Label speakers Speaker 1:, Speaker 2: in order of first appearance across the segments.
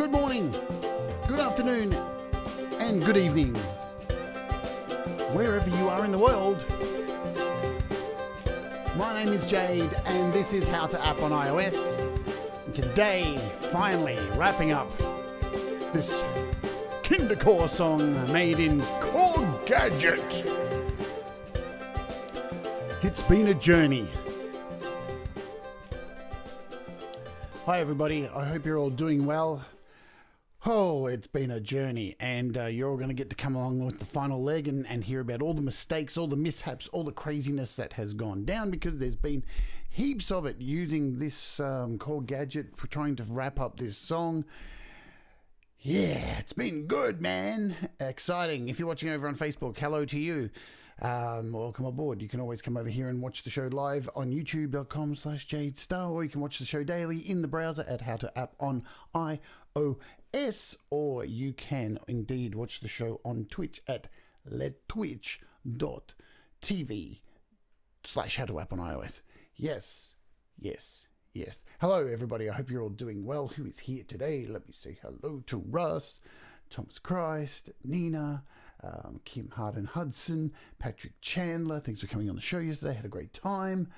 Speaker 1: Good morning, good afternoon, and good evening, wherever you are in the world. My name is Jade, and this is How to App on iOS. And today, finally, wrapping up this KinderCore song made in Korg Gadget. It's been a journey. Hi everybody, I hope you're all doing well. Oh, it's been a journey, and you're all going to get to come along with the final leg and hear about all the mistakes, all the mishaps, all the craziness that has gone down, because there's been heaps of it using this Korg Gadget for trying to wrap up this song. Yeah, it's been good, man. Exciting. If you're watching over on Facebook, hello to you. Welcome aboard. You can always come over here and watch the show live on youtube.com/Jade Starr, or you can watch the show daily in the browser at How to App on iOS, or you can indeed watch the show on Twitch at twitch.tv/How to App on iOS. Yes. Hello, everybody. I hope you're all doing well. Who is here today? Let me say hello to Russ, Thomas Christ, Nina, Kim Harden Hudson, Patrick Chandler. Thanks for coming on the show yesterday. Had a great time.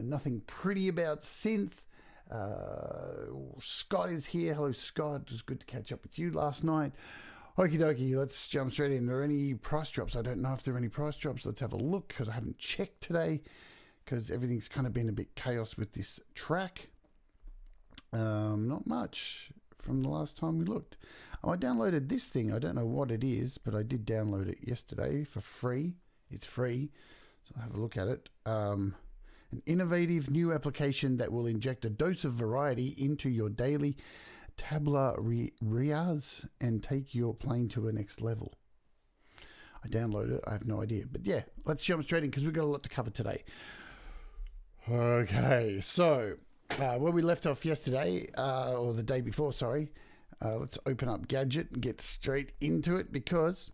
Speaker 1: Nothing pretty about synth. Scott is here. Hello, Scott. It was good to catch up with you last night. Okie dokie, let's jump straight in. Are there any price drops? I don't know if there are any price drops. Let's have a look, because I haven't checked today, because everything's kind of been a bit chaos with this track. Not much from the last time we looked. Oh, I downloaded this thing. I don't know what it is, but I did download it yesterday for free. It's free, so I'll have a look at it. An innovative new application that will inject a dose of variety into your daily tabla rasa and take your playing to a next level. I downloaded it. I have no idea. But yeah, let's jump straight in, because we've got a lot to cover today. Okay, so where we left off yesterday, or the day before, sorry, let's open up Gadget and get straight into it, because...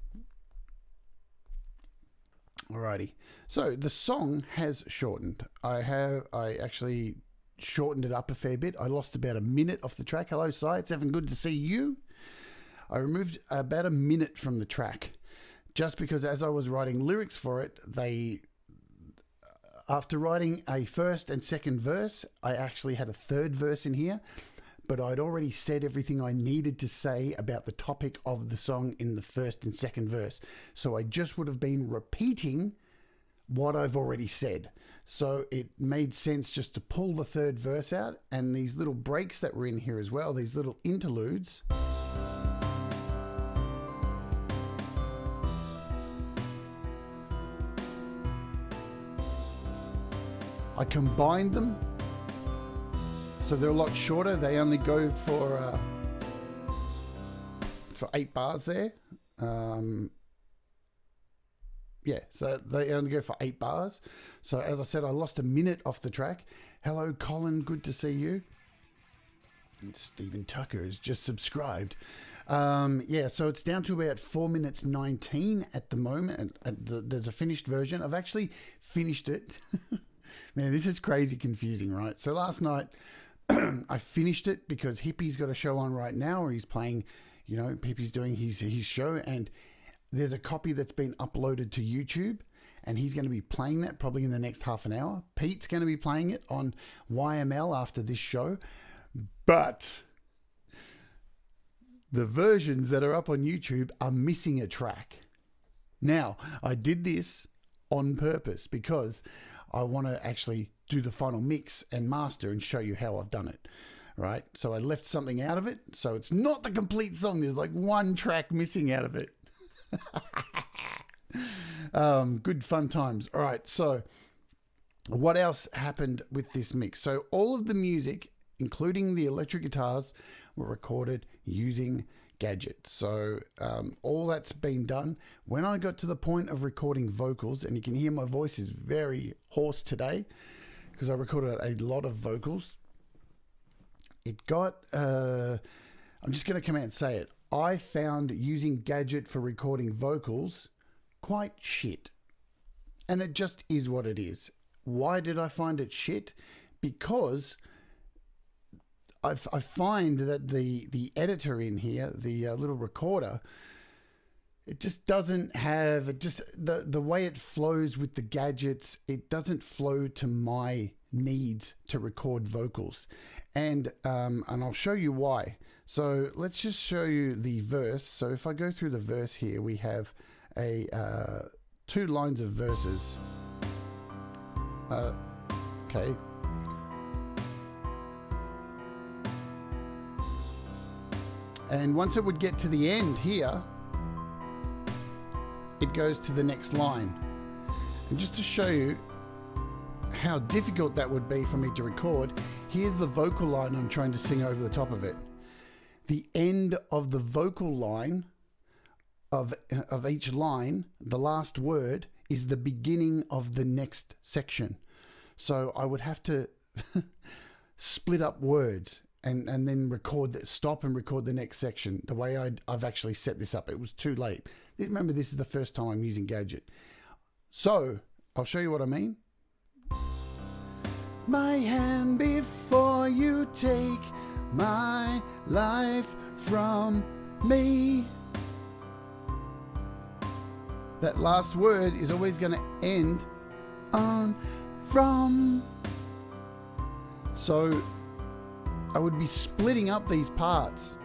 Speaker 1: Alrighty, so the song has shortened. I actually shortened it up a fair bit. I lost about a minute off the track. Hello, Si, it's Evan, good to see you. I removed about a minute from the track, just because as I was writing lyrics for it, after writing a first and second verse, I actually had a third verse in here, but I'd already said everything I needed to say about the topic of the song in the first and second verse. So I just would have been repeating what I've already said. So it made sense just to pull the third verse out, and these little breaks that were in here as well, these little interludes. I combined them, so they're a lot shorter. They only go for 8 bars there. Yeah, so they only go for 8 bars. So as I said, I lost a minute off the track. Hello, Colin. Good to see you. And Stephen Tucker has just subscribed. Yeah, so it's down to about 4 minutes 19 at the moment. There's a finished version. I've actually finished it. Man, this is crazy confusing, right? So last night, I finished it because Hippie's got a show on right now where he's playing, Hippie's doing his show, and there's a copy that's been uploaded to YouTube, and he's going to be playing that probably in the next half an hour. Pete's going to be playing it on YML after this show, but the versions that are up on YouTube are missing a track. Now, I did this on purpose because I want to actually do the final mix and master and show you how I've done it, right? So I left something out of it, so it's not the complete song. There's like one track missing out of it. Good fun times. All right, so what else happened with this mix? So all of the music, including the electric guitars, were recorded using Gadget. So all that's been done. When I got to the point of recording vocals, and you can hear my voice is very hoarse today because I recorded a lot of vocals, it got I'm just going to come out and say it. I found using Gadget for recording vocals quite shit, and it just is what it is. Why did I find it shit? Because I find that the editor in here, the little recorder, it just doesn't have, it just, the way it flows with the gadgets, it doesn't flow to my needs to record vocals. And I'll show you why. So let's just show you the verse. So if I go through the verse here, we have a 2 lines of verses. Okay. And once it would get to the end here, it goes to the next line. And just to show you how difficult that would be for me to record, here's the vocal line I'm trying to sing over the top of it. The end of the vocal line of each line, the last word, is the beginning of the next section. So I would have to split up words and then stop and record the next section. The way I've actually set this up, it was too late. Remember, this is the first time I'm using Gadget. So I'll show you what I mean. My hand before you take my life from me. That last word is always going to end on from. So I would be splitting up these parts,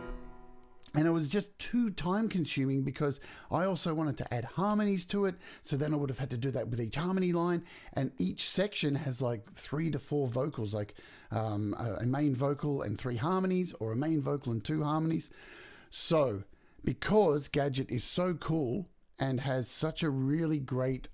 Speaker 1: and it was just too time consuming because I also wanted to add harmonies to it. So then I would have had to do that with each harmony line, and each section has like 3 to 4 vocals, like a main vocal and 3 harmonies, or a main vocal and 2 harmonies. So because Gadget is so cool and has such a really great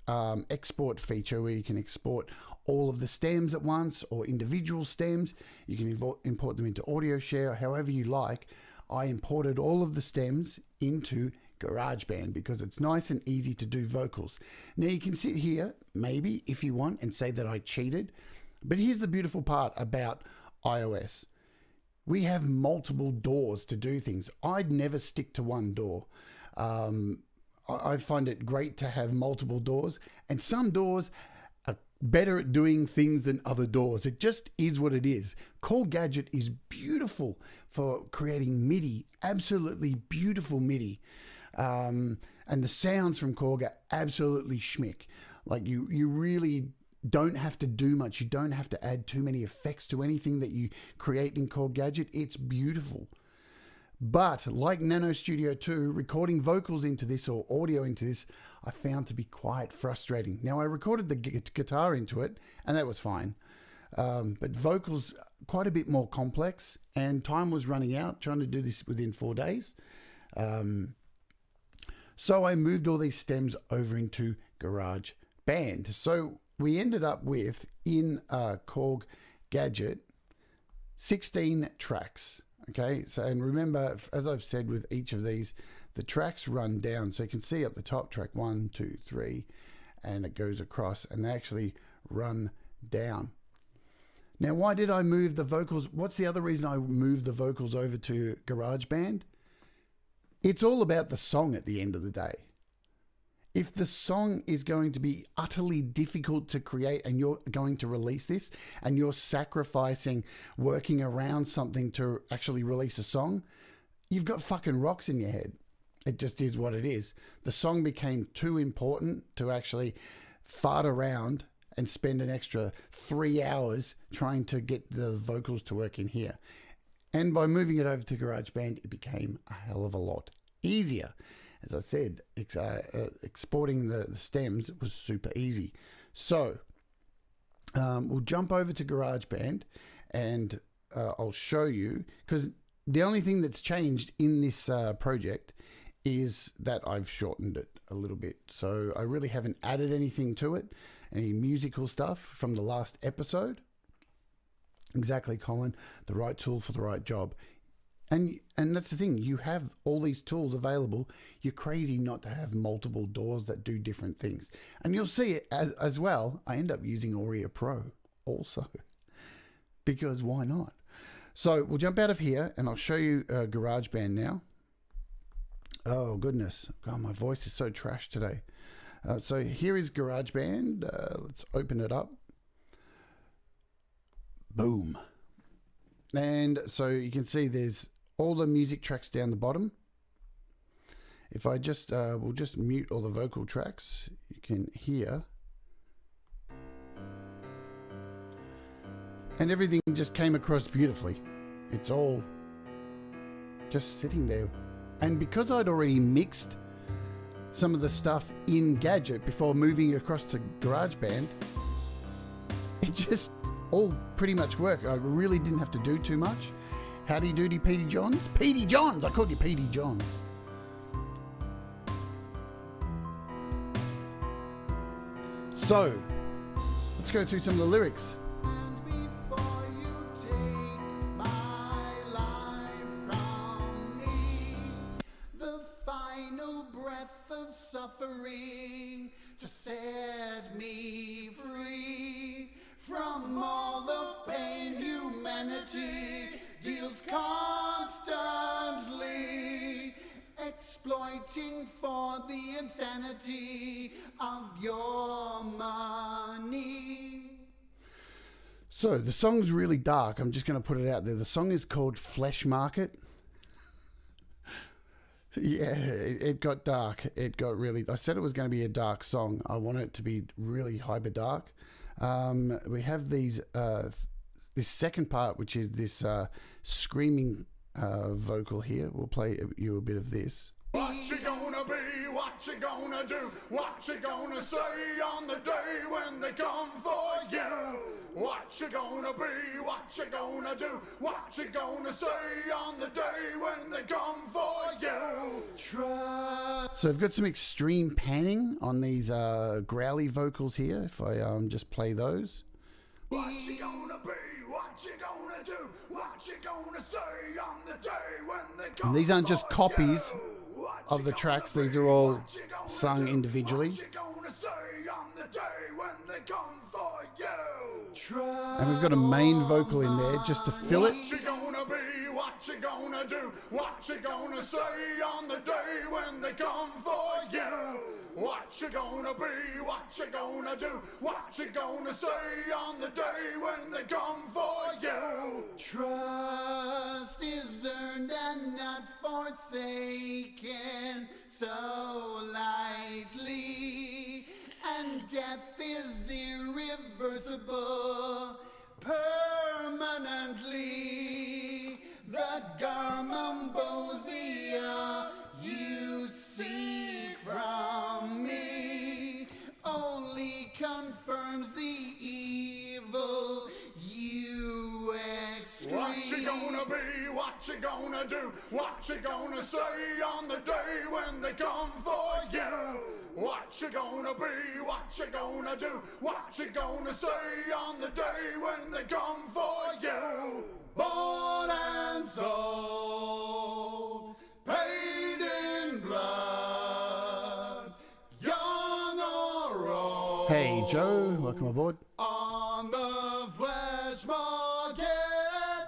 Speaker 1: export feature where you can export all of the stems at once or individual stems, you can import them into Audio Share, however you like. I imported all of the stems into GarageBand because it's nice and easy to do vocals. Now you can sit here, maybe, if you want, and say that I cheated. But here's the beautiful part about iOS. We have multiple doors to do things. I'd never stick to one door. I find it great to have multiple doors, and some doors are better at doing things than other doors. It just is what it is. Korg Gadget is beautiful for creating MIDI, absolutely beautiful MIDI. And the sounds from Korg are absolutely schmick. Like you really don't have to do much. You don't have to add too many effects to anything that you create in Korg Gadget. It's beautiful. But like Nano Studio 2, recording vocals into this or audio into this, I found to be quite frustrating. Now, I recorded the guitar into it, and that was fine. But vocals, quite a bit more complex, and time was running out, trying to do this within 4 days. So I moved all these stems over into GarageBand. So we ended up with, in Korg Gadget, 16 tracks. Okay, so, and remember, as I've said with each of these, the tracks run down. So you can see up the top, track 1, 2, 3, and it goes across, and they actually run down. Now, why did I move the vocals? What's the other reason I moved the vocals over to GarageBand? It's all about the song at the end of the day. If the song is going to be utterly difficult to create and you're going to release this and you're sacrificing working around something to actually release a song, you've got fucking rocks in your head. It just is what it is. The song became too important to actually fart around and spend an extra 3 hours trying to get the vocals to work in here. And by moving it over to GarageBand, it became a hell of a lot easier. As I said, exporting the stems was super easy. So we'll jump over to GarageBand, and I'll show you, because the only thing that's changed in this project is that I've shortened it a little bit. So I really haven't added anything to it, any musical stuff from the last episode. Exactly, Colin, the right tool for the right job. And that's the thing, you have all these tools available. You're crazy not to have multiple doors that do different things. And you'll see it as well. I end up using Audio Pro also, because why not? So we'll jump out of here and I'll show you GarageBand now. Oh goodness, God, my voice is so trash today. So here is GarageBand. Let's open it up. Boom. And so you can see there's all the music tracks down the bottom. If I just, we'll just mute all the vocal tracks, you can hear. And everything just came across beautifully. It's all just sitting there. And because I'd already mixed some of the stuff in Gadget before moving it across to GarageBand, it just all pretty much worked. I really didn't have to do too much. Howdy doody Petey Johns? Petey Johns! I called you Petey Johns. So, let's go through some of the lyrics.
Speaker 2: Suffering to set me free from all the pain humanity deals constantly, exploiting for the insanity of your money.
Speaker 1: So the song's really dark. I'm just going to put it out there. The song is called Flesh Market. Yeah, it got dark. It got really... I said it was going to be a dark song. I want it to be really hyper dark. We have these... this second part, which is this screaming vocal here. We'll play you a bit of this.
Speaker 2: What you gonna be? What you gonna do? What you gonna say on the day when they come for you? What you gonna be? What you gonna do? What you gonna say on the day when they come for you?
Speaker 1: So I've got some extreme panning on these growly vocals here. If I just play those.
Speaker 2: What you gonna be? What you gonna do? What you gonna say on the day when they come?
Speaker 1: And these aren't just
Speaker 2: for
Speaker 1: copies
Speaker 2: you?
Speaker 1: of the tracks. These are all sung individually.
Speaker 2: What you gonna say on the day when they come for you?
Speaker 1: And we've got a main vocal in there just to fill it.
Speaker 2: What you gonna be? What you gonna do? What you gonna say on the day when they come for you? What you gonna be? What you gonna do? What you gonna say on the day when they come for you? Trust is earned and not forsaken so lightly, and death is irreversible permanently. The garmambosia you seek from me only confirms the evil you excrete. What you gonna be? What you gonna do? What you gonna say on the day when they come for you? What you gonna be? What you gonna do? What you gonna say on the day when they come for you? Bought and sold, paid in blood, young or old.
Speaker 1: Hey Joe, welcome aboard.
Speaker 2: On the flesh market,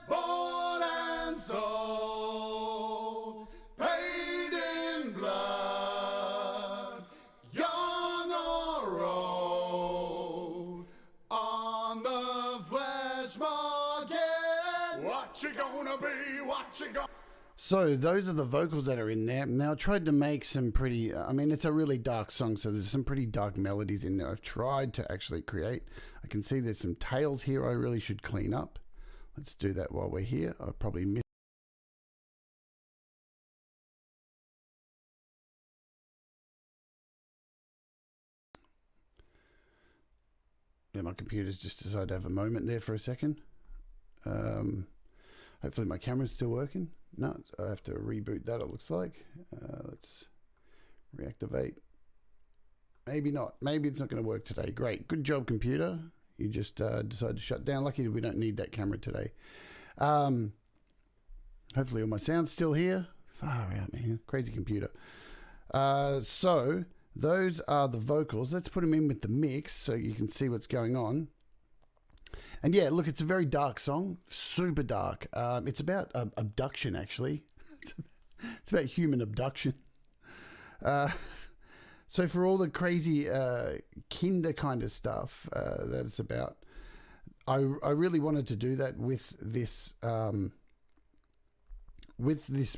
Speaker 2: bought and sold, paid in blood, young or old. On the flesh market, what you gonna be? What you gonna...
Speaker 1: So those are the vocals that are in there. Now I tried to make some pretty, I mean it's a really dark song, so there's some pretty dark melodies in there. I've tried to actually create. I can see there's some tails here I really should clean up. Let's do that while we're here. I probably missed. Yeah, my computer's just decided to have a moment there for a second. Hopefully my camera's still working. No, I have to reboot that, it looks like. Let's reactivate. Maybe not. Maybe it's not going to work today. Great. Good job, computer. You just decided to shut down. Lucky we don't need that camera today. Hopefully all my sound's still here. Far out, man. Crazy computer. So those are the vocals. Let's put them in with the mix so you can see what's going on. And yeah, look, it's a very dark song, super dark. It's about abduction, actually. It's about human abduction. So for all the crazy kinder kind of stuff that it's about, I really wanted to do that with this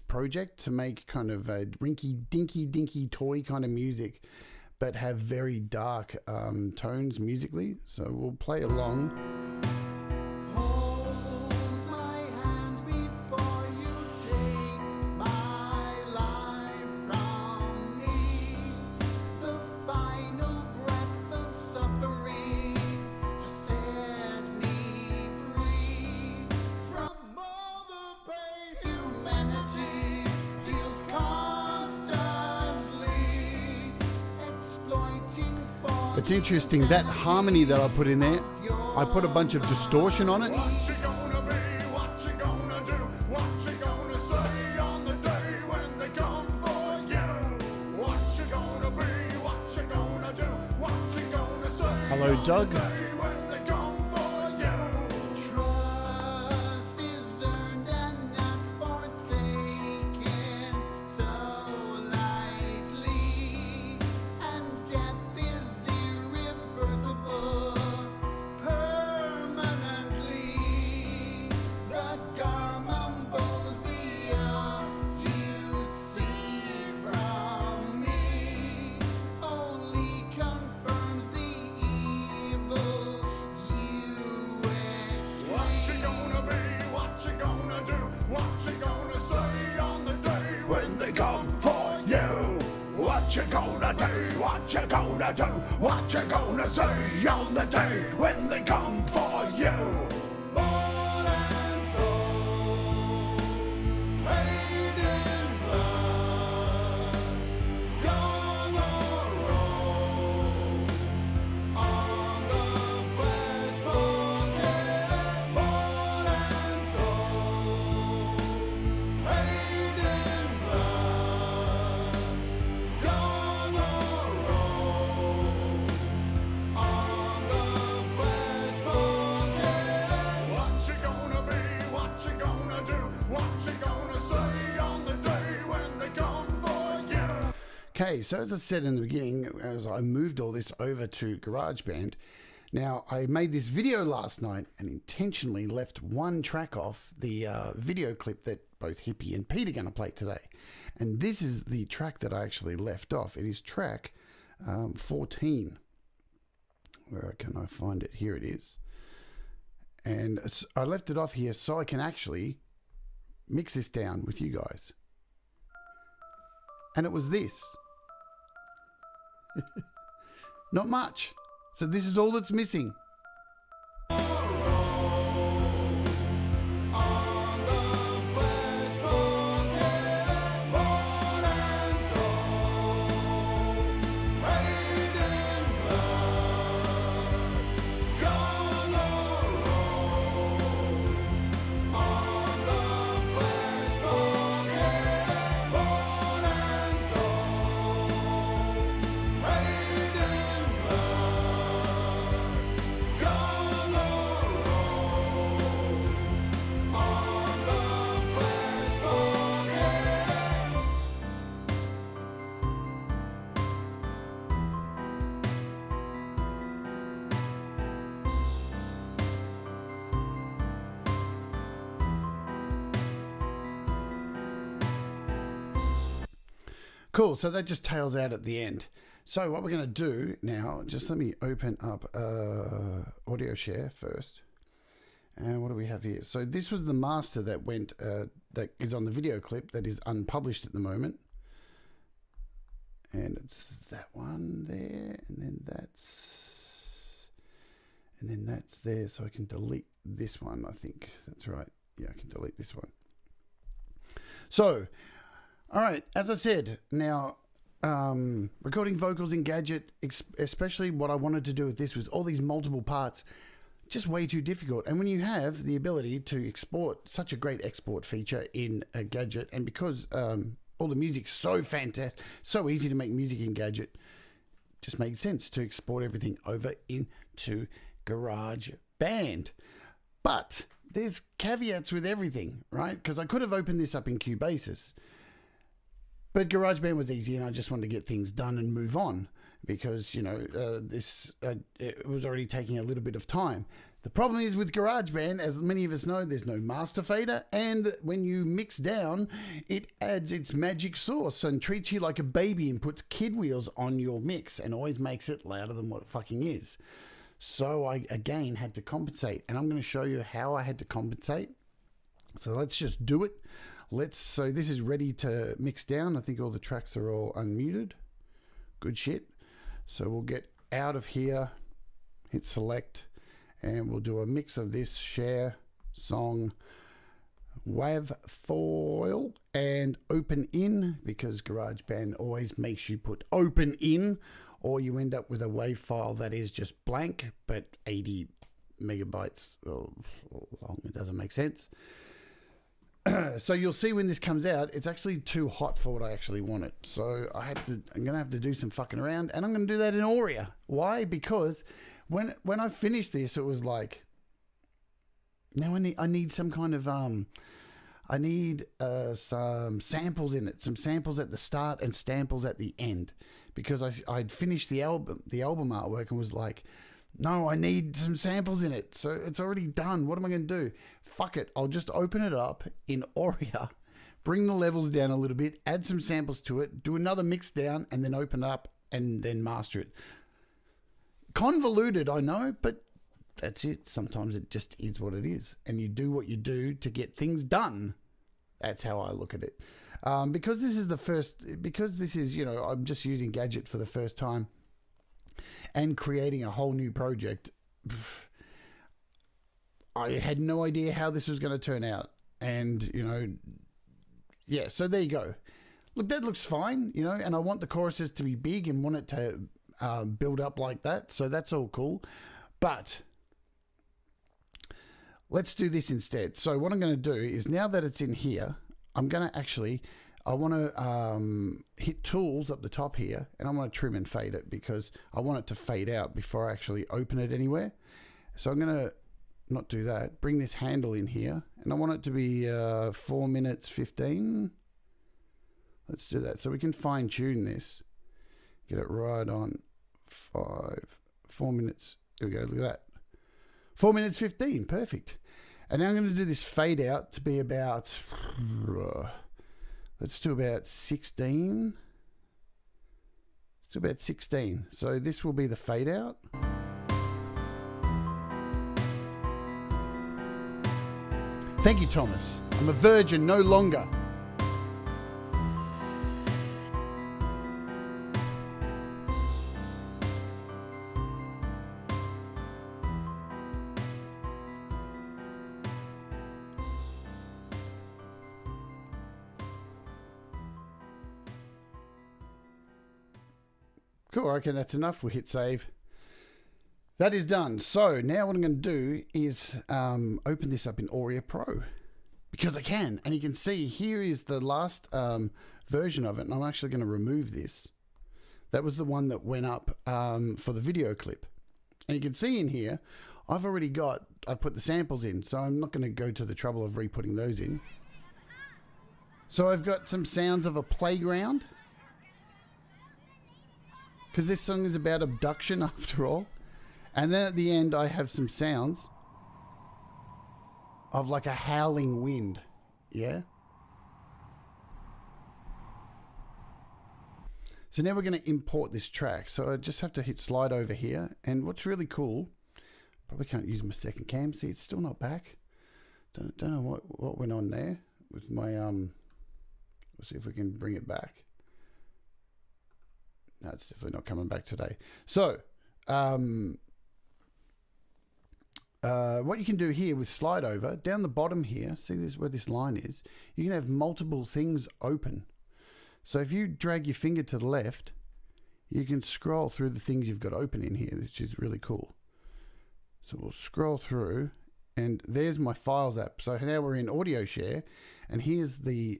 Speaker 1: project, to make kind of a dinky toy kind of music, but have very dark tones musically. So we'll play along. It's interesting, that harmony that I put in there, I put a bunch of distortion on it.
Speaker 2: What you gonna be? What you gonna do? What you gonna say on the day when they come for you? What you gonna be? What you gonna do? What you gonna say?
Speaker 1: Hello, Doug.
Speaker 2: When they come for you. Trust is earned and not forsaken so lightly, and death is irreversible permanently. The garmambosia you see from me only confirms the evil you escape. What you gonna be? What you gonna do? What you gonna say on the day when they come for you? What you gonna do? What you gonna do? What you gonna say on the day when they come for you? Bought and sold, paid in blood, gone or rolled on the flesh bucket. Bought and sold, paid in blood, gone or rolled on the flesh bucket. What you gonna be? What you gonna do? What you gonna say on the day when they come for you?
Speaker 1: Okay, so as I said in the beginning, as I moved all this over to GarageBand, now I made this video last night and intentionally left one track off the video clip that both Hippie and Pete are going to play today. And this is the track that I actually left off. It is track 14. Where can I find it? Here it is. And I left it off here so I can actually mix this down with you guys. And it was this. Not much. So this is all that's missing. Cool, so that just tails out at the end. So what we're going to do now, just let me open up Audio Share first. And what do we have here? So this was the master that went, that is on the video clip that is unpublished at the moment. And it's that one there, and then that's there. So I can delete this one, I think. That's right. Yeah, I can delete this one. So, all right, as I said, now recording vocals in Gadget, especially what I wanted to do with this was all these multiple parts, just way too difficult. And when you have the ability to export, such a great export feature in a Gadget, and because all the music's so fantastic, so easy to make music in Gadget, just makes sense to export everything over into GarageBand. But there's caveats with everything, right? Because I could have opened this up in Cubasis, but GarageBand was easy and I just wanted to get things done and move on. because, you know, it was already taking a little bit of time. The problem is with GarageBand, as many of us know, there's no master fader, and when you mix down, it adds its magic sauce and treats you like a baby and puts kid wheels on your mix and always makes it louder than what it fucking is. So I, again, had to compensate, and I'm going to show you how I had to compensate. So let's just do it. So this is ready to mix down. I think all the tracks are all unmuted. Good shit. So we'll get out of here, hit select, and we'll do a mix of this share, song, WAV foil, and open in, because GarageBand always makes you put open in, or you end up with a WAV file that is just blank, but 80 megabytes long. It doesn't make sense. So you'll see when this comes out, it's actually too hot for what I actually wanted. So I'm going to have to do some fucking around, and I'm going to do that in Auria. Why? Because when I finished this, it was like, now I need some kind of, I need some samples in it, some samples at the start and samples at the end, because I'd finished the album artwork and was like, no, I need some samples in it. So it's already done. What am I going to do? Fuck it. I'll just open it up in Auria, bring the levels down a little bit, add some samples to it, do another mix down, and then open it up and then master it. Convoluted, I know, but that's it. Sometimes it just is what it is. And you do what you do to get things done. That's how I look at it. Because this is, you know, I'm just using Gadget for the first time and creating a whole new project. I had no idea how this was going to turn out. And, you know, yeah, so there you go. Look, that looks fine, you know, and I want the choruses to be big and want it to build up like that. So that's all cool. But let's do this instead. So what I'm going to do is, now that it's in here, I'm going to actually, I want to hit tools up the top here, and I want to trim and fade it because I want it to fade out before I actually open it anywhere. So I'm going to not do that. Bring this handle in here, and I want it to be 4 minutes 15. Let's do that. So we can fine tune this. Get it right on 4 minutes. There we go. Look at that. 4 minutes 15. Perfect. And now I'm going to do this fade out to be about, let's do about 16. Let's do about 16. So this will be the fade out. Thank you, Thomas. I'm a virgin no longer. Cool, I reckon that's enough. We'll hit save. That is done. So now what I'm going to do is open this up in Auria Pro, because I can. And you can see here is the last version of it. And I'm actually going to remove this. That was the one that went up for the video clip. And you can see in here, I've put the samples in. So I'm not going to go to the trouble of re-putting those in. So I've got some sounds of a playground, because this song is about abduction after all. And then at the end, I have some sounds of like a howling wind. Yeah. So now we're going to import this track. So I just have to hit slide over here. And what's really cool, probably can't use my second cam. See, it's still not back. Don't know what went on there with my, let's see if we can bring it back. No, it's definitely not coming back today. So, what you can do here with slide over, down the bottom here, see this where this line is, you can have multiple things open. So if you drag your finger to the left, you can scroll through the things you've got open in here, which is really cool. So we'll scroll through, and there's my Files app. So now we're in Audio Share, and here's the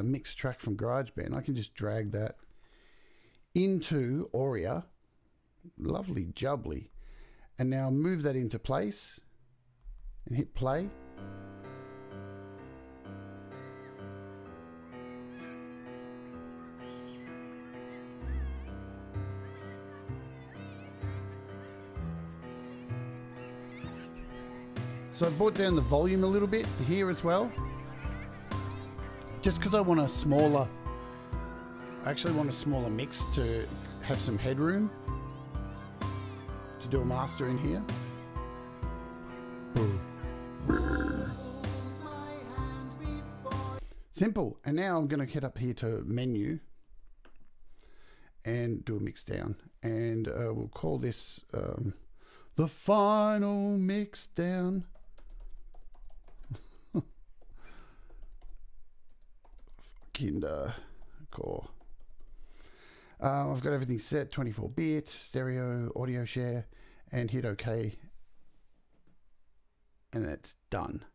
Speaker 1: mixed track from GarageBand. I can just drag that into Auria. Lovely jubbly. And now move that into place and hit play. So I brought down the volume a little bit here as well. Just because I want a smaller, I actually want a smaller mix to have some headroom to do a master in here. Simple. And now I'm going to head up here to menu and do a mix down. And we'll call this the final mix down. KinderCore. I've got everything set, 24-bit, stereo, audio share, and hit OK. And that's done.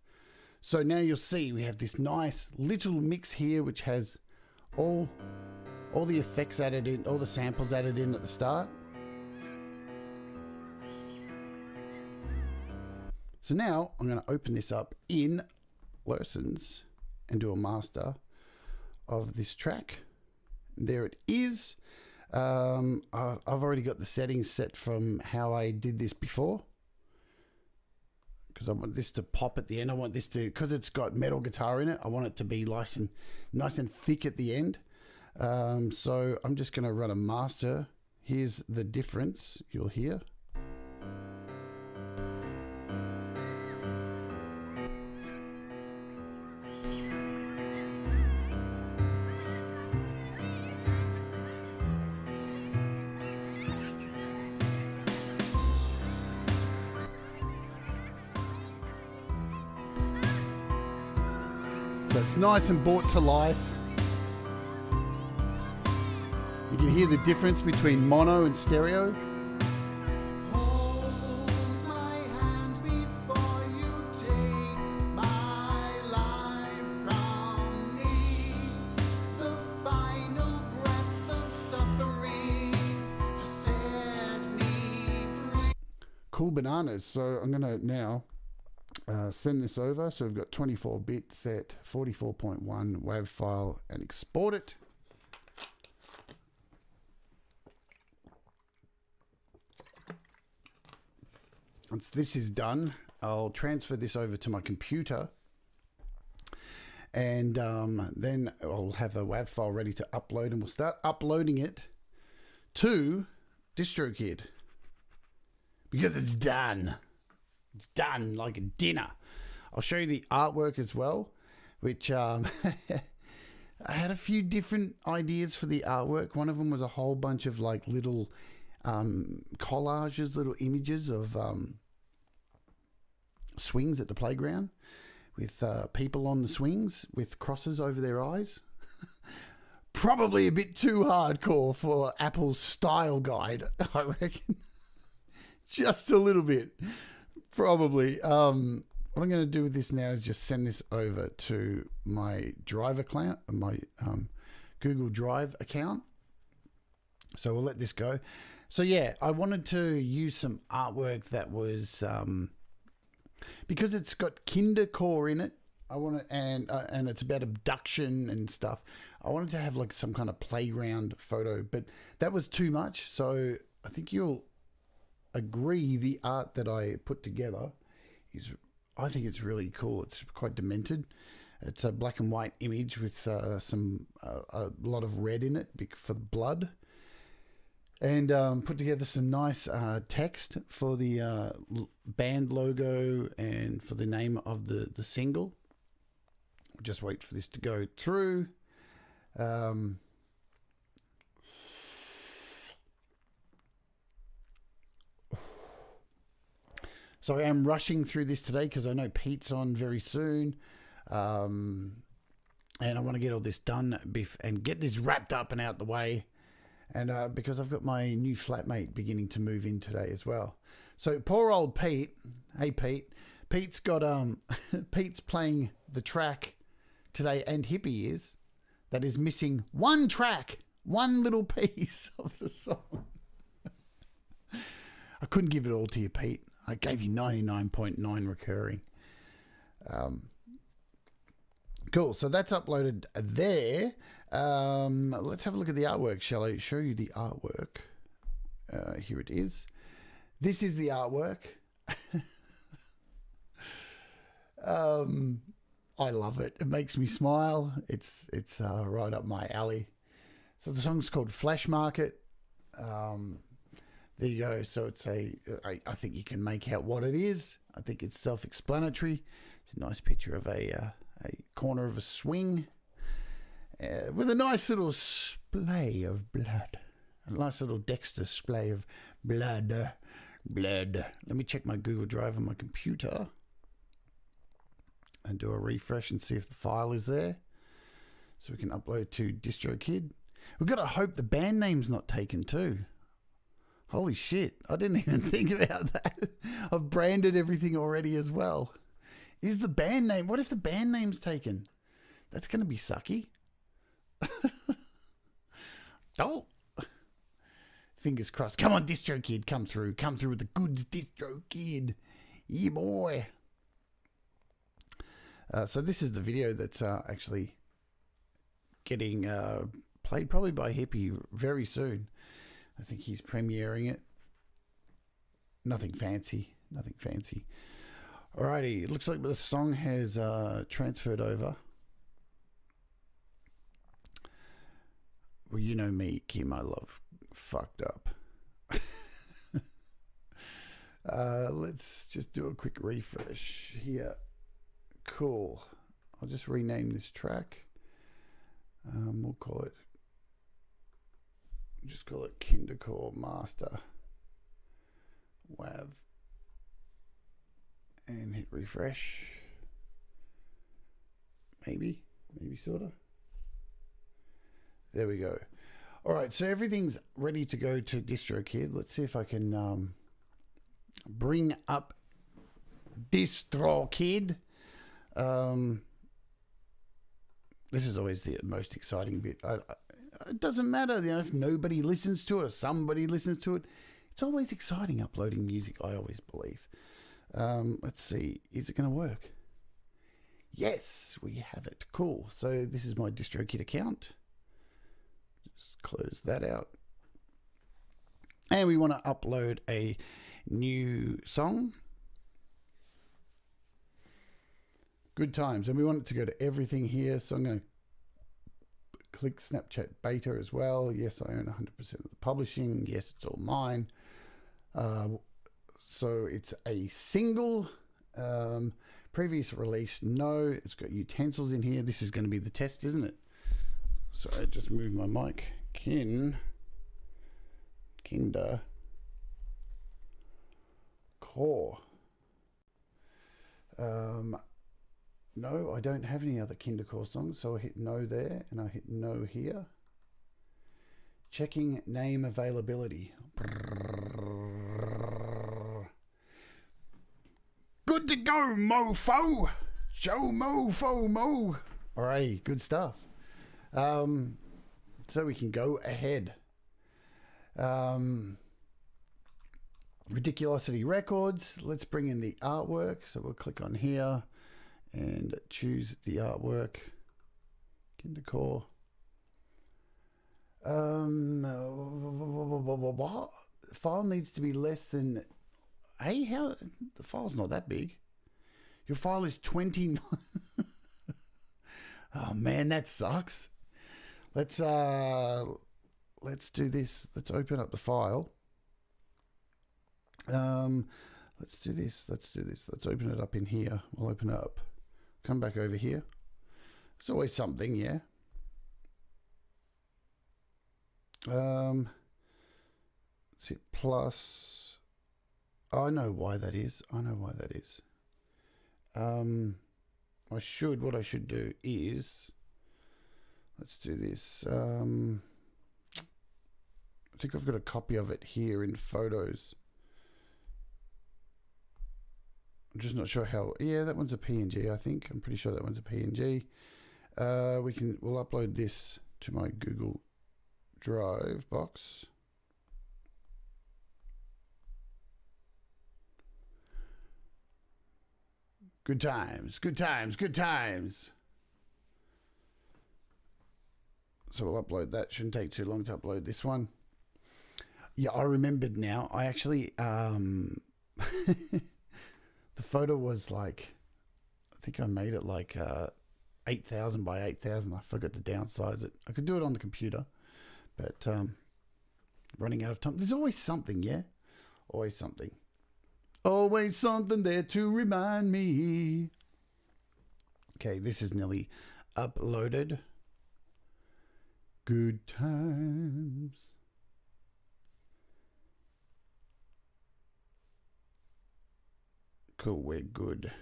Speaker 1: So now you'll see we have this nice little mix here which has all the effects added in, all the samples added in at the start. So now I'm going to open this up in Lessons and do a master of this track. There it is. I've already got the settings set from how I did this before, because I want this to pop at the end. I want this to, because it's got metal guitar in it, I want it to be nice and thick at the end. So I'm just going to run a master. Here's the difference you'll hear. So it's nice and brought to life. You can hear the difference between mono and stereo.
Speaker 2: Hold my hand before you take my life from me. The final breath of suffering to set me free.
Speaker 1: Cool bananas. So I'm going to now send this over. So we've got 24-bit set, 44.1 WAV file, and export it. Once this is done, I'll transfer this over to my computer, and then I'll have a WAV file ready to upload, and we'll start uploading it to DistroKid, because it's done. It's done like a dinner. I'll show you the artwork as well, which I had a few different ideas for the artwork. One of them was a whole bunch of like little collages, little images of swings at the playground with people on the swings with crosses over their eyes. Probably a bit too hardcore for Apple's style guide, I reckon. Just a little bit. Probably. What I'm going to do with this now is just send this over to my Drive account, my Google Drive account. So we'll let this go. So yeah, I wanted to use some artwork that was because it's got KinderCore in it. I want to, and it's about abduction and stuff. I wanted to have like some kind of playground photo, but that was too much. So I think you'll agree the art that I put together is, I think it's really cool. It's quite demented. It's a black and white image with a lot of red in it for the blood, and put together some nice text for the band logo and for the name of the single. Just wait for this to go through. So I am rushing through this today because I know Pete's on very soon. And I want to get all this done and get this wrapped up and out the way. And because I've got my new flatmate beginning to move in today as well. So poor old Pete. Hey, Pete. Pete's got Pete's playing the track today, and Hippie is, that is missing one track, one little piece of the song. I couldn't give it all to you, Pete. I gave you 99.9 recurring. Cool. So that's uploaded there. Let's have a look at the artwork. Shall I show you the artwork? Here it is. This is the artwork. I love it. It makes me smile. It's right up my alley. So the song's called Flash Market. There you go. So it's I think you can make out what it is. I think it's self-explanatory. It's a nice picture of a corner of a swing with a nice little splay of blood. A nice little Dexter splay of blood. Blood. Let me check my Google Drive on my computer and do a refresh and see if the file is there, so we can upload to DistroKid. We've got to hope the band name's not taken too. Holy shit, I didn't even think about that. I've branded everything already as well. Is the band name... What if the band name's taken? That's going to be sucky. Oh. Fingers crossed. Come on, DistroKid, come through. Come through with the goods, DistroKid. Yeah, boy. So this is the video that's actually getting played probably by Hippie very soon. I think he's premiering it. Nothing fancy. Nothing fancy. Alrighty. It looks like the song has transferred over. Well, you know me, Kim. I love fucked up. Let's just do a quick refresh here. Cool. I'll just rename this track. We'll call it... Just call it KinderCore Master WAV. And hit refresh. Maybe sort of. There we go. All right, so everything's ready to go to DistroKid. Let's see if I can bring up DistroKid. This is always the most exciting bit. It doesn't matter, if nobody listens to it or somebody listens to it. It's always exciting uploading music, I always believe. Let's see. Is it going to work? Yes, we have it. Cool. So this is my DistroKid account. Just close that out. And we want to upload a new song. Good times. And we want it to go to everything here. So I'm going to click Snapchat beta as well. Yes, I own 100% of the publishing. Yes, it's all mine. So it's a single. Previous release, no. It's got utensils in here. This is going to be the test, isn't it? So I just moved my mic. KinderCore. No, I don't have any other KinderCore songs, so I hit no there, and I hit no here. Checking name availability. Good to go, mofo! Show mofo mo! Alrighty, good stuff. So we can go ahead. Ridiculosity Records. Let's bring in the artwork. So we'll click on here and choose the artwork. KinderCore. File needs to be less than... Hey, how... The file's not that big. Your file is 29... Oh man, that sucks. Let's do this. Let's open up the file. Let's do this. Let's open it up in here. We'll open it up. Come back over here. It's always something, yeah. Let's hit plus. Oh, I know why that is. What I should do is, let's do this. I think I've got a copy of it here in photos. I'm just not sure how. Yeah, that one's a PNG, I think. I'm pretty sure that one's a PNG. We'll upload this to my Google Drive box. Good times. So we'll upload that. Shouldn't take too long to upload this one. Yeah, I remembered now. I actually, the photo was like think I made it like 8,000 by 8,000. I forgot to downsize it. I could do it on the computer, but running out of time. There's always something, yeah? Always something. Always something there to remind me. Okay, this is nearly uploaded. Good times. Cool, we're good.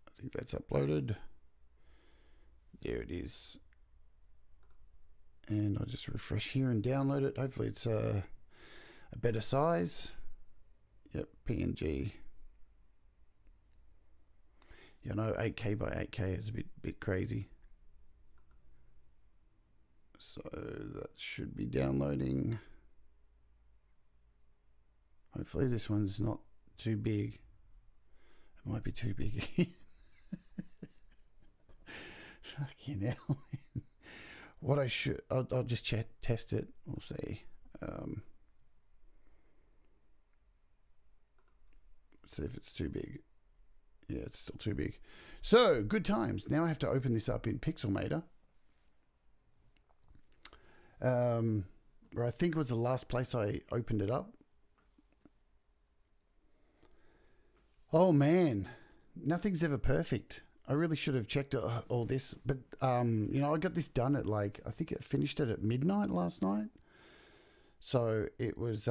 Speaker 1: I think that's uploaded. There it is. And I'll just refresh here and download it. Hopefully it's a better size. Yep, PNG. Yeah, I know 8K by 8K is a bit crazy. So that should be downloading. Hopefully this one's not too big. It might be too big. Fucking hell. What I should, I'll just test it. We'll see. See if it's too big. Yeah, it's still too big. So, good times. Now I have to open this up in Pixelmator. Where I think was the last place I opened it up. Oh man, nothing's ever perfect. I really should have checked all this, but you know, I got this done at like, I think it finished it at midnight last night. So it was,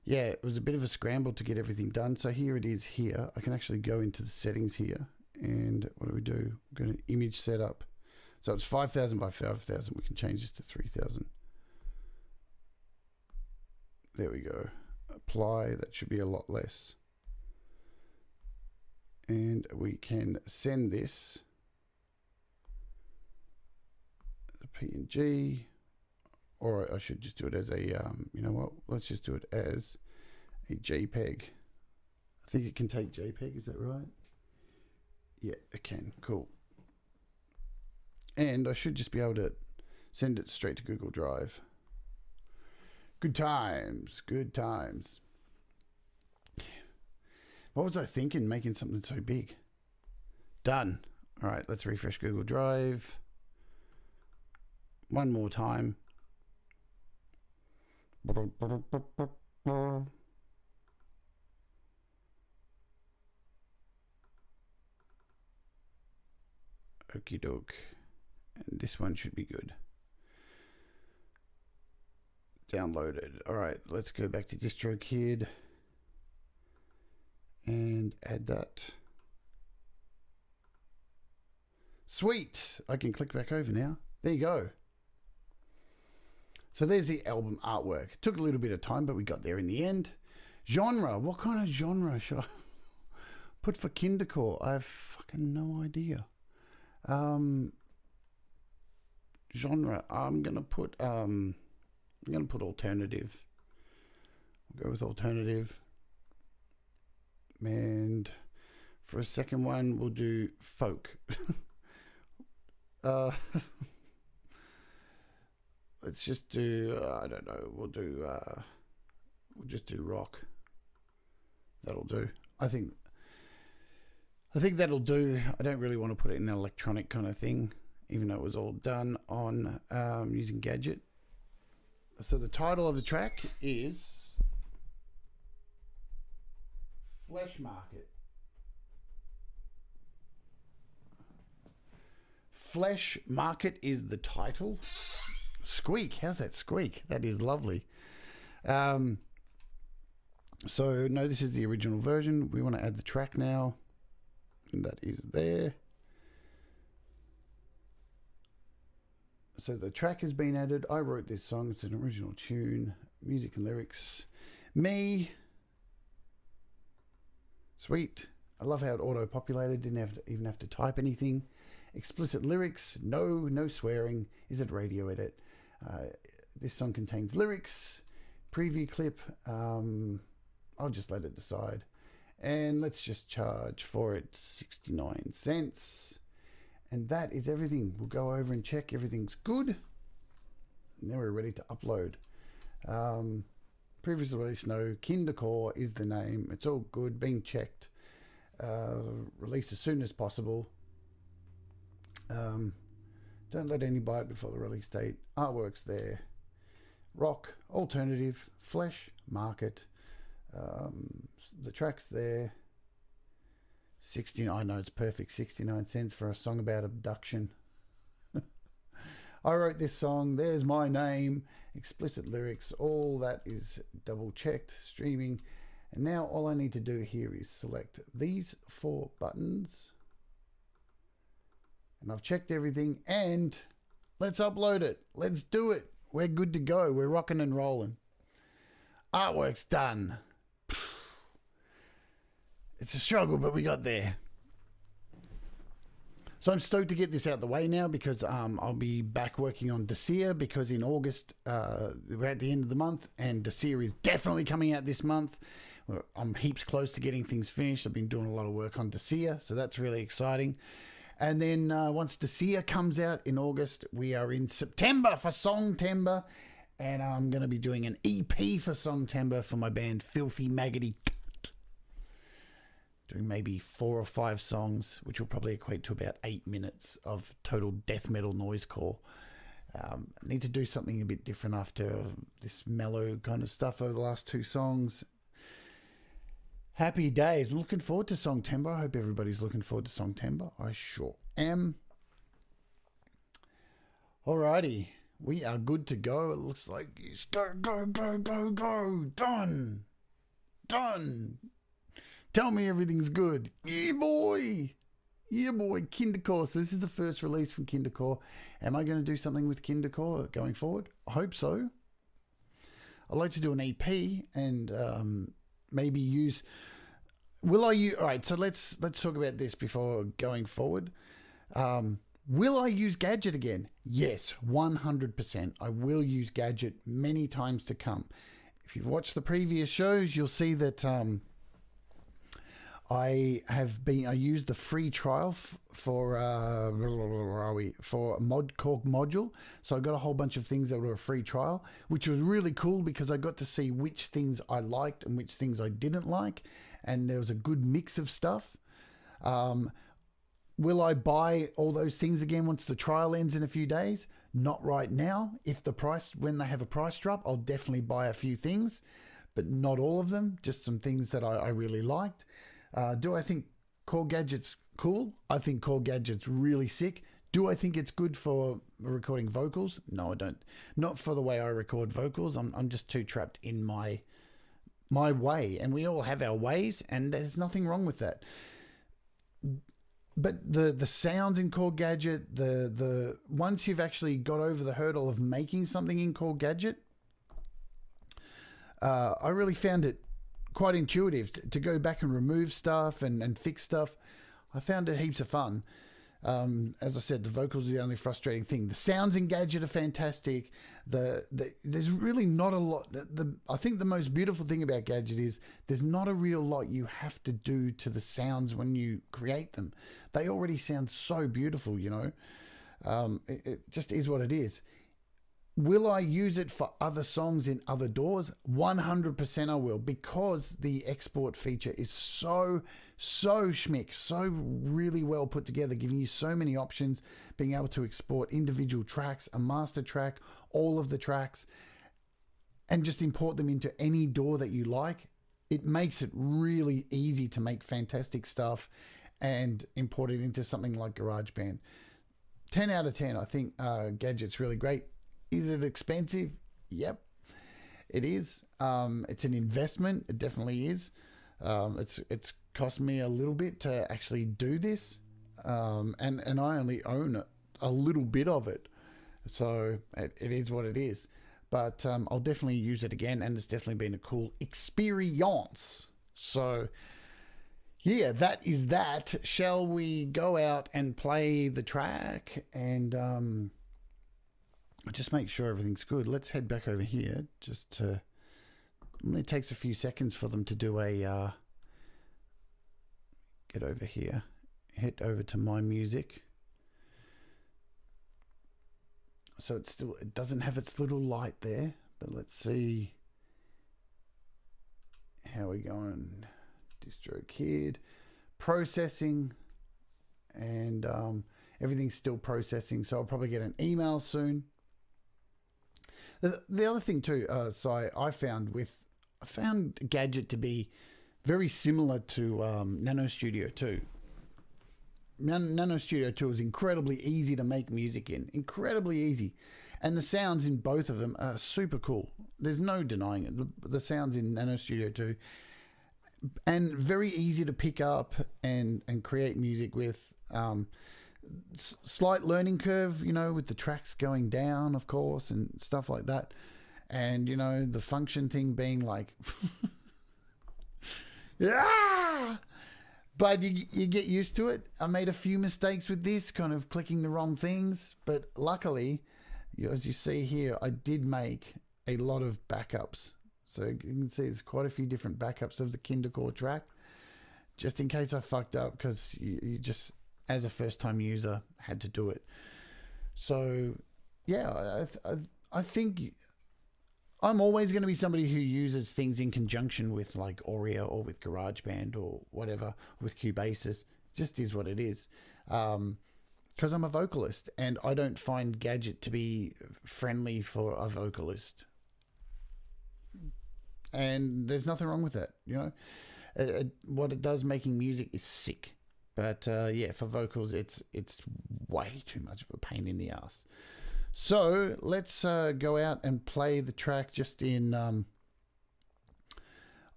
Speaker 1: yeah, it was a bit of a scramble to get everything done. So here it is here. I can actually go into the settings here, and what do we do? We're going to image setup. So it's 5,000 by 5,000. We can change this to 3,000. There we go. Apply. That should be a lot less. And we can send this a PNG, or I should just do it as a, you know what? Let's just do it as a JPEG. I think it can take JPEG. Is that right? Yeah, it can. Cool. And I should just be able to send it straight to Google Drive. Good times. Good times. What was I thinking making something so big? Done. All right, let's refresh Google Drive. One more time. Okie doke. And this one should be good. Downloaded. All right, let's go back to DistroKid and add that. Sweet. I can click back over now. There you go. So there's the album artwork. Took a little bit of time, but we got there in the end. Genre. What kind of genre should I put for KinderCore? I have fucking no idea. Genre. I'm gonna put alternative. We'll go with alternative. And for a second one, we'll do folk. Let's just do, I don't know, we'll just do rock. That'll do. I think that'll do. I don't really want to put it in an electronic kind of thing, even though it was all done on using Gadget. So the title of the track is Flesh Market. Flesh Market is the title. Squeak. How's that squeak? That is lovely. So no, this is the original version. We want to add the track now. And that is there. So the track has been added. I wrote this song. It's an original tune. Music and lyrics. Me. Sweet. I love how it auto-populated. Didn't even have to type anything. Explicit lyrics. No swearing. Is it radio edit? This song contains lyrics. Preview clip. I'll just let it decide. And let's just charge for it 69 cents. And that is everything. We'll go over and check everything's good. Now we're ready to upload. Previously released, no. KinderCore is the name. It's all good, being checked. released as soon as possible. Don't let any buy it before the release date. Artwork's there. Rock, alternative, flesh, market. The track's there. 69, I know it's perfect. 69 cents for a song about abduction. I wrote this song. There's my name. Explicit lyrics. All that is double checked. Streaming. And now all I need to do here is select these 4 buttons. And I've checked everything. And let's upload it. Let's do it. We're good to go. We're rocking and rolling. Artwork's done. It's a struggle, but we got there. So I'm stoked to get this out the way now because I'll be back working on Desir because in August, we're at the end of the month and Desir is definitely coming out this month. I'm heaps close to getting things finished. I've been doing a lot of work on Desir, so that's really exciting. And then once Desir comes out in August, we are in September for Songtember. And I'm going to be doing an EP for Songtember for my band Filthy Maggoty. Doing maybe 4 or 5 songs, which will probably equate to about 8 minutes of total death metal noisecore. I need to do something a bit different after this mellow kind of stuff over the last 2 songs. Happy days. I'm looking forward to Songtember. I hope everybody's looking forward to Songtember. I sure am. Alrighty. We are good to go. It looks like it's go. Done. Tell me everything's good. Yeah, boy. KinderCore. So this is the first release from KinderCore. Am I going to do something with KinderCore going forward? I hope so. I'd like to do an EP and maybe use... Will I use... All right, so let's talk about this before going forward. Will I use Gadget again? Yes, 100%. I will use Gadget many times to come. If you've watched the previous shows, you'll see that... I used the free trial for Korg module. So I got a whole bunch of things that were a free trial, which was really cool because I got to see which things I liked and which things I didn't like. And there was a good mix of stuff. Will I buy all those things again once the trial ends in a few days? Not right now. When they have a price drop, I'll definitely buy a few things, but not all of them, just some things that I really liked. Do I think Korg Gadget's cool? I think Korg Gadget's really sick. Do I think it's good for recording vocals? No, I don't. Not for the way I record vocals. I'm just too trapped in my way, and we all have our ways, and there's nothing wrong with that. But the sounds in Korg Gadget, the once you've actually got over the hurdle of making something in Korg Gadget, I really found it quite intuitive to go back and remove stuff and fix stuff. I found it heaps of fun. As I said, the vocals are the only frustrating thing. The sounds in Gadget are fantastic. There's really not a lot. I think the most beautiful thing about Gadget is there's not a real lot you have to do to the sounds when you create them. They already sound so beautiful, you know. It just is what it is. Will I use it for other songs in other DAWs? 100% I will, because the export feature is so schmick, so really well put together, giving you so many options, being able to export individual tracks, a master track, all of the tracks, and just import them into any DAW that you like. It makes it really easy to make fantastic stuff and import it into something like GarageBand. 10 out of 10, I think Gadget's really great. Is it expensive? Yep, it is. It's an investment. It definitely is. It's cost me a little bit to actually do this, and I only own a little bit of it, so it is what it is. But I'll definitely use it again, and it's definitely been a cool experience. So yeah, that is that. Shall we go out and play the track and just make sure everything's good? Let's head back over here just to... It takes a few seconds for them to do a... get over here. Head over to My Music. So it doesn't have its little light there, but let's see how we're going. DistroKid. processing, and everything's still processing. So I'll probably get an email soon. The other thing too, I found Gadget to be very similar to Nano Studio 2. Nano Studio 2 is incredibly easy to make music in. Incredibly easy. And the sounds in both of them are super cool. There's no denying it. The sounds in Nano Studio 2. And very easy to pick up and create music with. Slight learning curve, with the tracks going down, of course, and stuff like that. And, the function thing being like... yeah! But you get used to it. I made a few mistakes with this, kind of clicking the wrong things. But luckily, as you see here, I did make a lot of backups. So you can see there's quite a few different backups of the KinderCore track. Just in case I fucked up, because you just, as a first-time user, had to do it. So, yeah, I think... I'm always going to be somebody who uses things in conjunction with like Aurea or with GarageBand or whatever, with Cubasis. Just is what it is. Because I'm a vocalist and I don't find Gadget to be friendly for a vocalist. And there's nothing wrong with that, what it does making music is sick. But yeah, for vocals, it's way too much of a pain in the ass. So let's go out and play the track just in...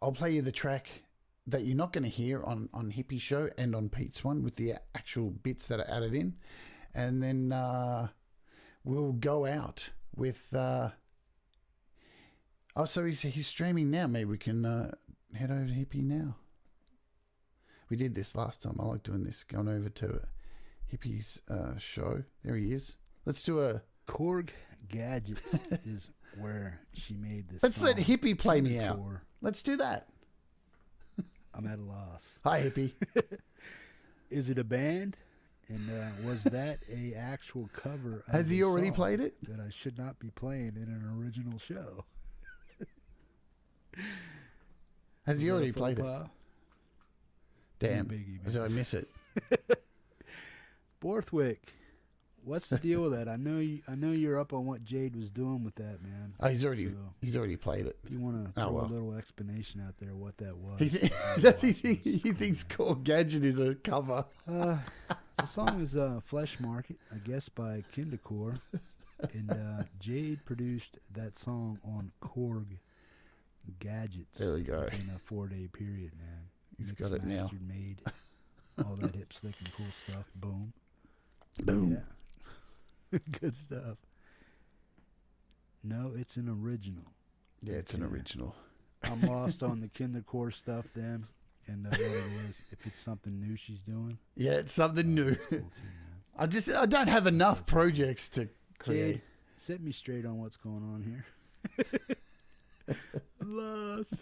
Speaker 1: I'll play you the track that you're not going to hear on Hippie's show and on Pete's one with the actual bits that are added in. And then we'll go out with... so he's streaming now. Maybe we can head over to Hippie now. We did this last time. I like doing this. Going over to Hippie's show. There he is. Let's do a...
Speaker 3: Korg Gadget is where she made this
Speaker 1: Let's
Speaker 3: song.
Speaker 1: let Hippie play me out.
Speaker 3: KinderCore.
Speaker 1: Let's do that.
Speaker 3: I'm at a loss.
Speaker 1: Hi, Hippie.
Speaker 3: Is it a band? And was that a actual cover of
Speaker 1: Has he
Speaker 3: a
Speaker 1: already
Speaker 3: song
Speaker 1: played it?
Speaker 3: that I should not be playing in an original show?
Speaker 1: Has he already played it? Damn.
Speaker 3: Biggie,
Speaker 1: Did I miss it?
Speaker 3: Borthwick. What's the deal with that? I know you're up on what Jade was doing with that, man.
Speaker 1: Oh, he's already played it.
Speaker 3: If you want to throw
Speaker 1: well.
Speaker 3: a little explanation out there what that was.
Speaker 1: Does he think he thinks Korg Gadget is a cover?
Speaker 3: The song is Flesh Market, I guess by KinderCore. And Jade produced that song on Korg Gadgets.
Speaker 1: There we go.
Speaker 3: In a 4-day period, man.
Speaker 1: He's
Speaker 3: Mixed,
Speaker 1: got it now.
Speaker 3: mastered, made all that hip, slick, and cool stuff. Boom.
Speaker 1: Boom.
Speaker 3: Yeah. Good stuff. No, it's an original.
Speaker 1: Yeah, it's an original.
Speaker 3: I'm lost on the KinderCore stuff then, and what it is. If it's something new she's doing.
Speaker 1: Yeah, it's something new.
Speaker 3: That's cool too, man.
Speaker 1: I don't have enough projects to create.
Speaker 3: Jade, set me straight on what's going on here. I'm lost.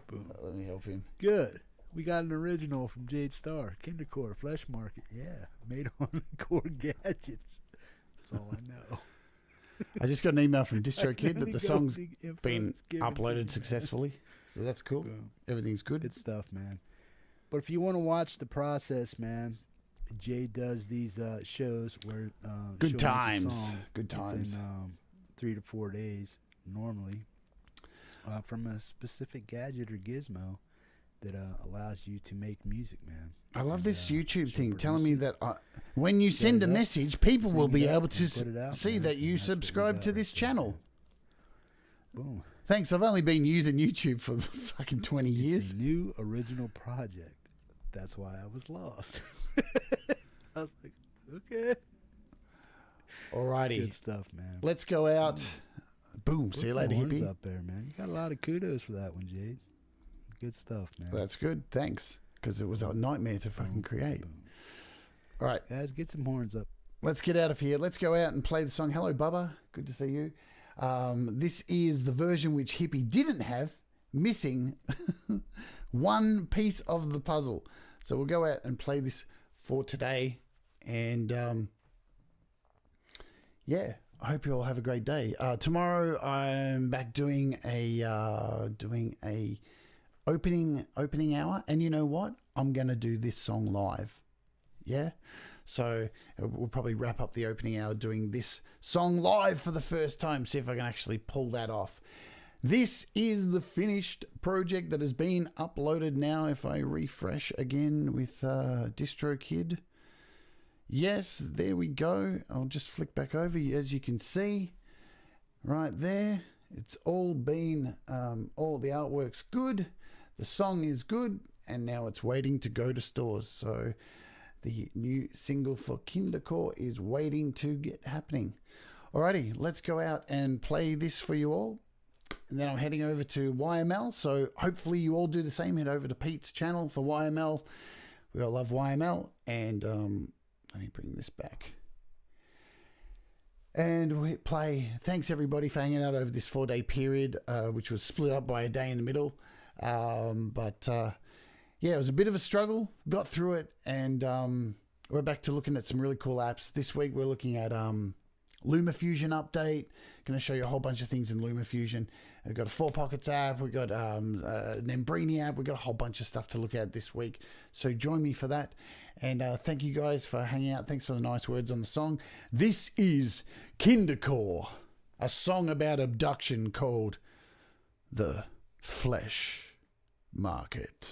Speaker 3: Boom.
Speaker 1: Let me help him.
Speaker 3: Good. We got an original from Jade Starr, KinderCore, Flesh Market. Yeah, made on Korg Gadgets. That's all I know.
Speaker 1: I just got an email from DistroKid that the song's
Speaker 3: info
Speaker 1: been
Speaker 3: that's given to
Speaker 1: uploaded
Speaker 3: me, man.
Speaker 1: successfully. So that's cool.
Speaker 3: Boom.
Speaker 1: Everything's good.
Speaker 3: Good stuff, man. But if you want to watch the process, man, Jade does these shows where
Speaker 1: Good
Speaker 3: she'll make a
Speaker 1: times.
Speaker 3: song
Speaker 1: Good times.
Speaker 3: within 3 to 4 days normally from a specific gadget or gizmo that allows you to make music, man.
Speaker 1: I love this YouTube
Speaker 3: she'll
Speaker 1: thing telling
Speaker 3: produce
Speaker 1: me that when you send a
Speaker 3: it up,
Speaker 1: message, people will
Speaker 3: sing
Speaker 1: be
Speaker 3: it up,
Speaker 1: able
Speaker 3: and
Speaker 1: to
Speaker 3: put it out,
Speaker 1: see
Speaker 3: man,
Speaker 1: that you
Speaker 3: and that's what we
Speaker 1: subscribe
Speaker 3: got
Speaker 1: to
Speaker 3: right
Speaker 1: this
Speaker 3: there,
Speaker 1: channel.
Speaker 3: man. Boom.
Speaker 1: Thanks. I've only been using YouTube for fucking 20 years.
Speaker 3: It's a new original project. That's why I was lost. I was like, okay.
Speaker 1: Alrighty.
Speaker 3: Good stuff, man.
Speaker 1: Let's go out. Boom.
Speaker 3: Put
Speaker 1: See you
Speaker 3: some
Speaker 1: later,
Speaker 3: horns
Speaker 1: hippie.
Speaker 3: up there, man. You got a lot of kudos for that one, Jade. Good stuff, man.
Speaker 1: That's good. Thanks. Because it was a nightmare to fucking create.
Speaker 3: Boom.
Speaker 1: All right.
Speaker 3: Guys, get some horns up.
Speaker 1: Let's get out of here. Let's go out and play the song. Hello, Bubba. Good to see you. This is the version which Hippie didn't have, missing one piece of the puzzle. So we'll go out and play this for today. And yeah, I hope you all have a great day. Tomorrow I'm back doing a opening hour. And you know what? I'm going to do this song live. Yeah? So we'll probably wrap up the opening hour doing this song live for the first time. See if I can actually pull that off. This is the finished project that has been uploaded now. If I refresh again with DistroKid. Yes, there we go. I'll just flick back over. As you can see, right there, it's all been, all the artwork's good. The song is good. And now it's waiting to go to stores. So the new single for KinderCore is waiting to get happening. Alrighty, let's go out and play this for you all. And then I'm heading over to YML. So hopefully you all do the same. Head over to Pete's channel for YML. We all love YML. And let me bring this back. And we'll hit play. Thanks everybody for hanging out over this 4-day period, which was split up by a day in the middle. Yeah, it was a bit of a struggle. Got through it, and we're back to looking at some really cool apps. This week we're looking at LumaFusion update. Going to show you a whole bunch of things in LumaFusion. We've got a 4 Pockets app. We've got an Embrini app. We've got a whole bunch of stuff to look at this week. So join me for that. And thank you guys for hanging out. Thanks for the nice words on the song. This is KinderCore, a song about abduction called The Flesh Market.